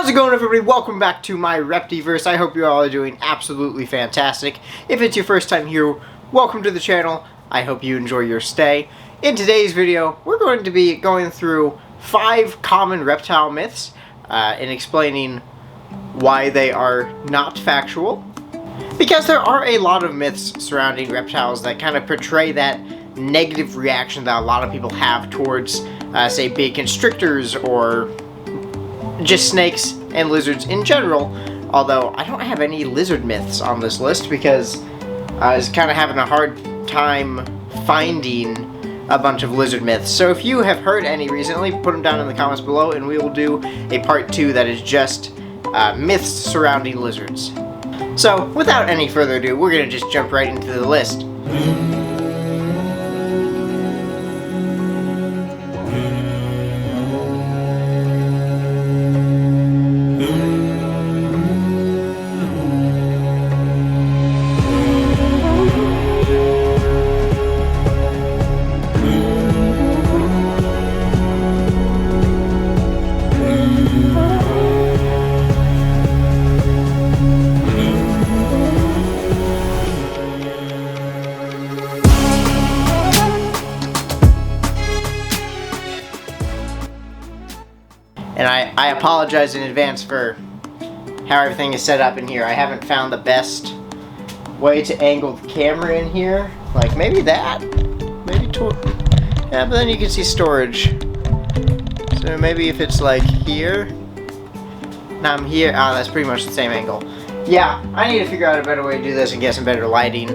How's it going, everybody? Welcome back to my Repti-verse. I hope you all are doing absolutely fantastic. If it's your first time here, welcome to the channel. I hope you enjoy your stay. In today's video, we're going to be going through 5 common reptile myths and explaining why they are not factual. Because there are a lot of myths surrounding reptiles that kind of portray that negative reaction that a lot of people have towards, say, big constrictors or just snakes and lizards in general. Although I don't have any lizard myths on this list because I was kind of having a hard time finding a bunch of lizard myths. So if you have heard any recently, put them down in the comments below and we will do a part 2 that is just myths surrounding lizards. So without any further ado, we're going to just jump right into the list. And I apologize in advance for how everything is set up in here. I haven't found the best way to angle the camera in here. Like maybe that? Maybe yeah, but then you can see storage. So maybe if it's like here. Now I'm here. Oh, that's pretty much the same angle. Yeah, I need to figure out a better way to do this and get some better lighting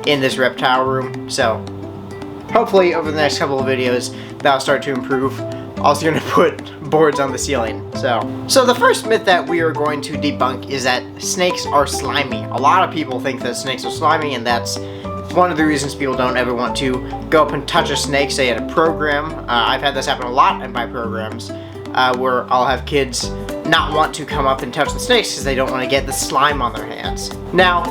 in this reptile room. So hopefully over the next couple of videos that'll start to improve. Also gonna put boards on the ceiling. So the first myth that we are going to debunk is that snakes are slimy. A lot of people think that snakes are slimy, and that's one of the reasons people don't ever want to go up and touch a snake, say at a program. I've had this happen a lot in my programs, where I'll have kids not want to come up and touch the snakes because they don't want to get the slime on their hands. Now,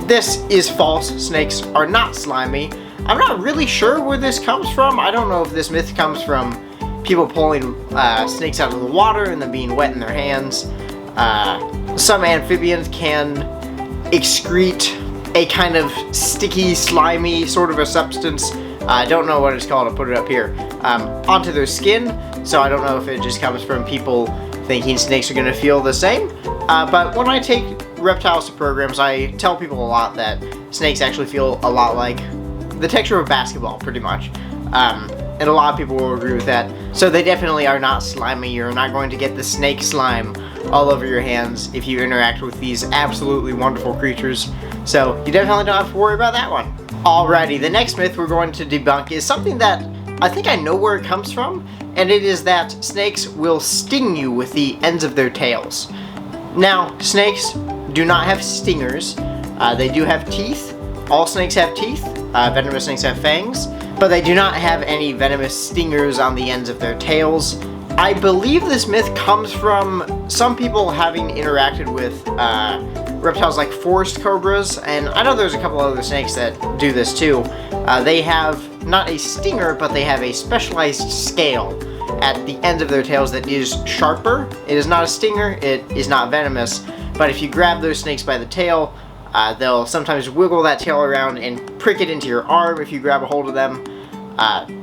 this is false. Snakes are not slimy. I'm not really sure where this comes from. I don't know if this myth comes from people pulling snakes out of the water and them being wet in their hands. Some amphibians can excrete a kind of sticky, slimy sort of a substance. I don't know what it's called, I'll put it up here, onto their skin. So I don't know if it just comes from people thinking snakes are going to feel the same. But when I take reptiles to programs, I tell people a lot that snakes actually feel a lot like the texture of a basketball, pretty much. And a lot of people will agree with that. So they definitely are not slimy. You're not going to get the snake slime all over your hands if you interact with these absolutely wonderful creatures. So you definitely don't have to worry about that one. Alrighty, the next myth we're going to debunk is something that I think I know where it comes from, and it is that snakes will sting you with the ends of their tails. Now, snakes do not have stingers. They do have teeth. All snakes have teeth. Venomous snakes have fangs. But they do not have any venomous stingers on the ends of their tails. I believe this myth comes from some people having interacted with reptiles like forest cobras, and I know there's a couple other snakes that do this too. They have not a stinger, but they have a specialized scale at the ends of their tails that is sharper. It is not a stinger, it is not venomous, but if you grab those snakes by the tail, they'll sometimes wiggle that tail around and prick it into your arm if you grab a hold of them,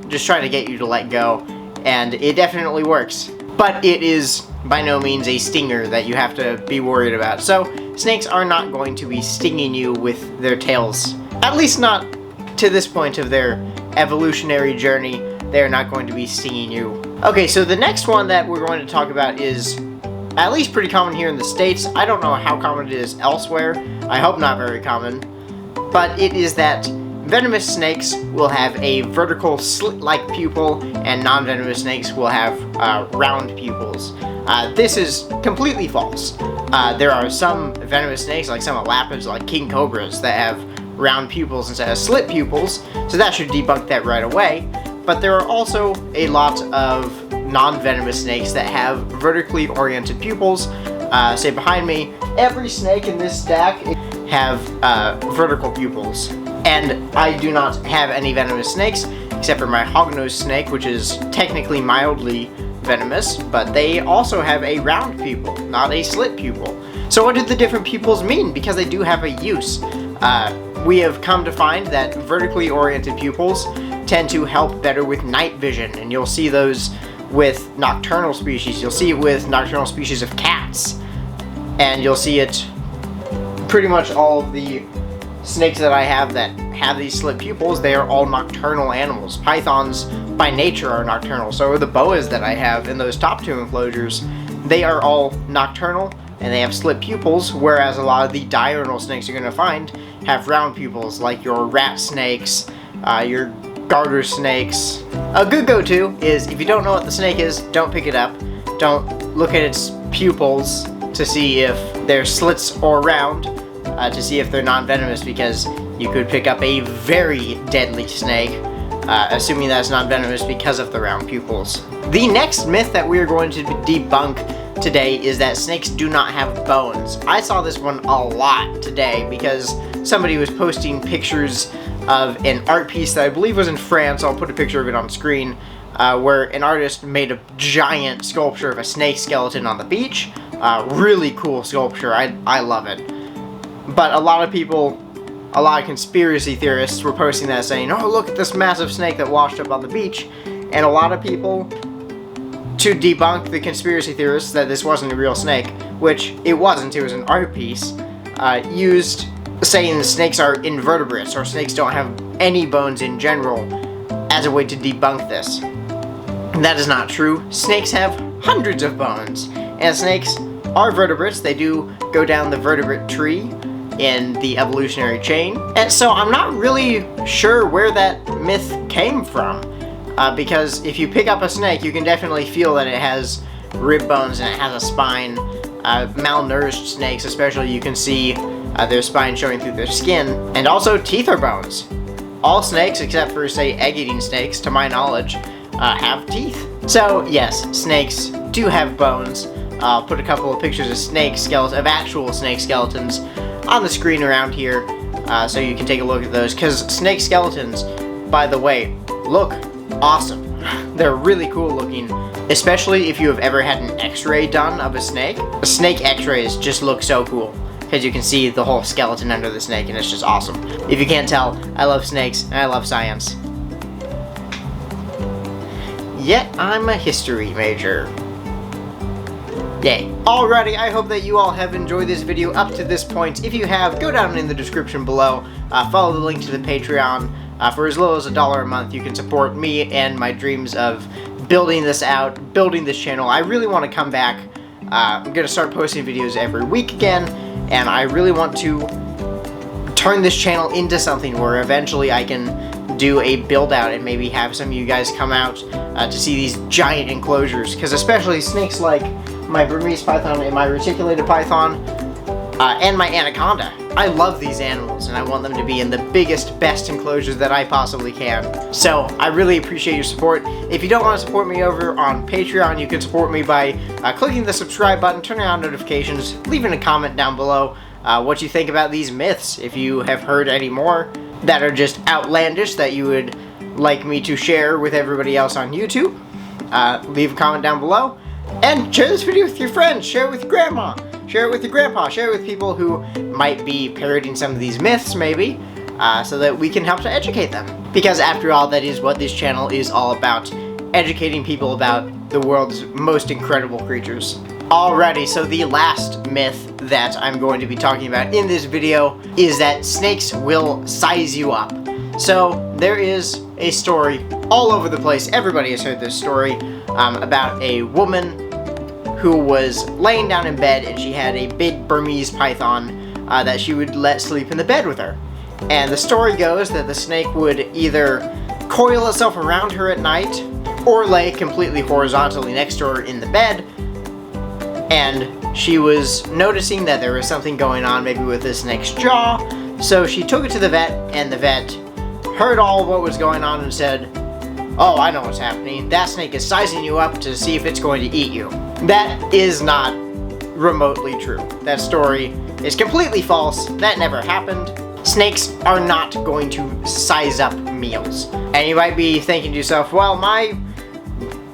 just trying to get you to let go, and it definitely works. But it is by no means a stinger that you have to be worried about. So snakes are not going to be stinging you with their tails. At least not to this point of their evolutionary journey. They're not going to be stinging you. Okay, so the next one that we're going to talk about is at least pretty common here in the States. I don't know how common it is elsewhere. I hope not very common. But it is that venomous snakes will have a vertical slit-like pupil, and non-venomous snakes will have round pupils. This is completely false. There are some venomous snakes, like some elapids, like king cobras, that have round pupils instead of slit pupils, so that should debunk that right away. But there are also a lot of non-venomous snakes that have vertically oriented pupils. Say behind me, every snake in this stack have vertical pupils. And I do not have any venomous snakes, except for my hognose snake, which is technically mildly venomous, but they also have a round pupil, not a slit pupil. So what do the different pupils mean? Because they do have a use. We have come to find that vertically oriented pupils tend to help better with night vision, and you'll see those with nocturnal species. You'll see it with nocturnal species of cats, and you'll see it pretty much all of the snakes that I have that have these slit pupils. They are all nocturnal animals. Pythons by nature are nocturnal. So are the boas that I have in those top two enclosures. They are all nocturnal and they have slit pupils, whereas a lot of the diurnal snakes you're going to find have round pupils, like your rat snakes, your garter snakes. A good go-to is, if you don't know what the snake is, don't pick it up. Don't look at its pupils to see if they're slits or round, to see if they're non-venomous, because you could pick up a very deadly snake, assuming that's non-venomous because of the round pupils. The next myth that we are going to debunk today is that snakes do not have bones. I saw this one a lot today because somebody was posting pictures of an art piece that I believe was in France. I'll put a picture of it on screen, where an artist made a giant sculpture of a snake skeleton on the beach. Really cool sculpture. I love it. But a lot of people, a lot of conspiracy theorists were posting that, saying, oh, look at this massive snake that washed up on the beach. And a lot of people, to debunk the conspiracy theorists that this wasn't a real snake, which it wasn't, it was an art piece, used saying snakes are invertebrates, or snakes don't have any bones in general, as a way to debunk this. That is not true. Snakes have hundreds of bones, and snakes are vertebrates. They do go down the vertebrate tree in the evolutionary chain. And so I'm not really sure where that myth came from, because if you pick up a snake, you can definitely feel that it has rib bones and it has a spine. Malnourished snakes especially, you can see their spine showing through their skin. And also teeth are bones. All snakes, except for, say, egg-eating snakes, to my knowledge, have teeth. So yes, snakes do have bones. I'll put a couple of pictures of actual snake skeletons on the screen around here, so you can take a look at those, because snake skeletons, by the way, look awesome. They're really cool looking, especially if you have ever had an x-ray done of a snake. Snake x-rays just look so cool, because you can see the whole skeleton under the snake, and it's just awesome. If you can't tell, I love snakes, and I love science. Yet I'm a history major. Yay. Alrighty, I hope that you all have enjoyed this video up to this point. If you have, go down in the description below, follow the link to the Patreon. For as little as $1 a month, you can support me and my dreams of building this out, building this channel. I really want to come back. I'm going to start posting videos every week again, and I really want to turn this channel into something where eventually I can do a build out and maybe have some of you guys come out to see these giant enclosures, because especially snakes like my Burmese python and my reticulated python and my anaconda. I love these animals and I want them to be in the biggest, best enclosures that I possibly can. So I really appreciate your support. If you don't want to support me over on Patreon, you can support me by clicking the subscribe button, turning on notifications, leaving a comment down below what you think about these myths. If you have heard any more that are just outlandish that you would like me to share with everybody else on YouTube, leave a comment down below. And share this video with your friends, share it with your grandma, share it with your grandpa, share it with people who might be parroting some of these myths maybe, so that we can help to educate them. Because after all, that is what this channel is all about, educating people about the world's most incredible creatures. Alrighty, so the last myth that I'm going to be talking about in this video is that snakes will size you up. So there is a story all over the place, everybody has heard this story, about a woman who was laying down in bed and she had a big Burmese python that she would let sleep in the bed with her. And the story goes that the snake would either coil itself around her at night or lay completely horizontally next to her in the bed. And she was noticing that there was something going on maybe with the snake's jaw, so she took it to the vet, and the vet heard all what was going on and said, "Oh, I know what's happening. That snake is sizing you up to see if it's going to eat you." That is not remotely true. That story is completely false. That never happened. Snakes are not going to size up meals. And you might be thinking to yourself, well, my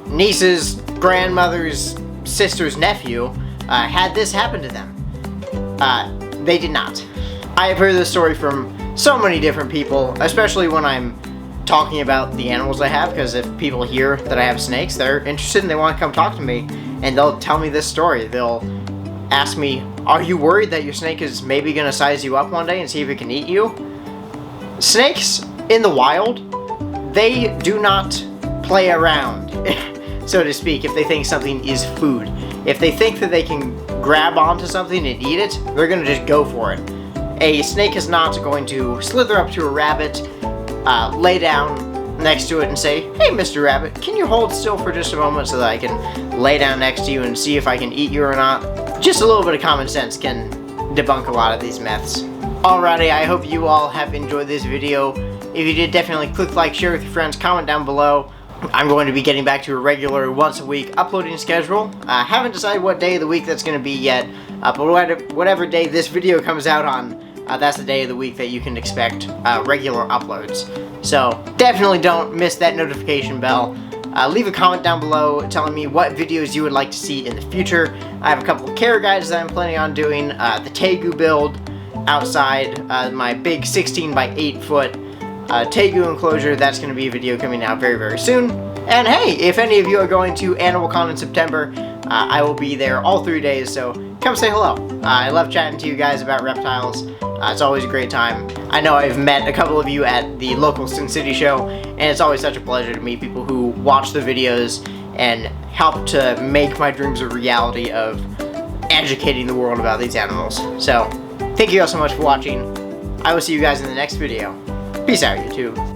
niece's grandmother's sister's nephew had this happen to them. They did not. I have heard this story from so many different people, especially when I'm talking about the animals I have, because if people hear that I have snakes, they're interested and they want to come talk to me, and they'll tell me this story. They'll ask me, are you worried that your snake is maybe going to size you up one day and see if it can eat you? Snakes in the wild, they do not play around, so to speak, if they think something is food. If they think that they can grab onto something and eat it, they're going to just go for it. A snake is not going to slither up to a rabbit, lay down next to it and say, hey, Mr. Rabbit, can you hold still for just a moment so that I can lay down next to you and see if I can eat you or not? Just a little bit of common sense can debunk a lot of these myths. Alrighty, I hope you all have enjoyed this video. If you did, definitely click like, share with your friends, comment down below. I'm going to be getting back to a regular once a week uploading schedule. I haven't decided what day of the week that's going to be yet, but whatever day this video comes out on, that's the day of the week that you can expect regular uploads. So definitely don't miss that notification bell. Leave a comment down below telling me what videos you would like to see in the future. I have a couple of care guides that I'm planning on doing. The Tegu build outside, my big 16 by 8 foot Tegu enclosure. That's going to be a video coming out very, very soon. And hey, if any of you are going to AnimalCon in September, I will be there all 3 days, so come say hello. I love chatting to you guys about reptiles. It's always a great time. I know I've met a couple of you at the local Sin City show, and it's always such a pleasure to meet people who watch the videos and help to make my dreams a reality of educating the world about these animals. So, thank you all so much for watching. I will see you guys in the next video. Peace out, YouTube.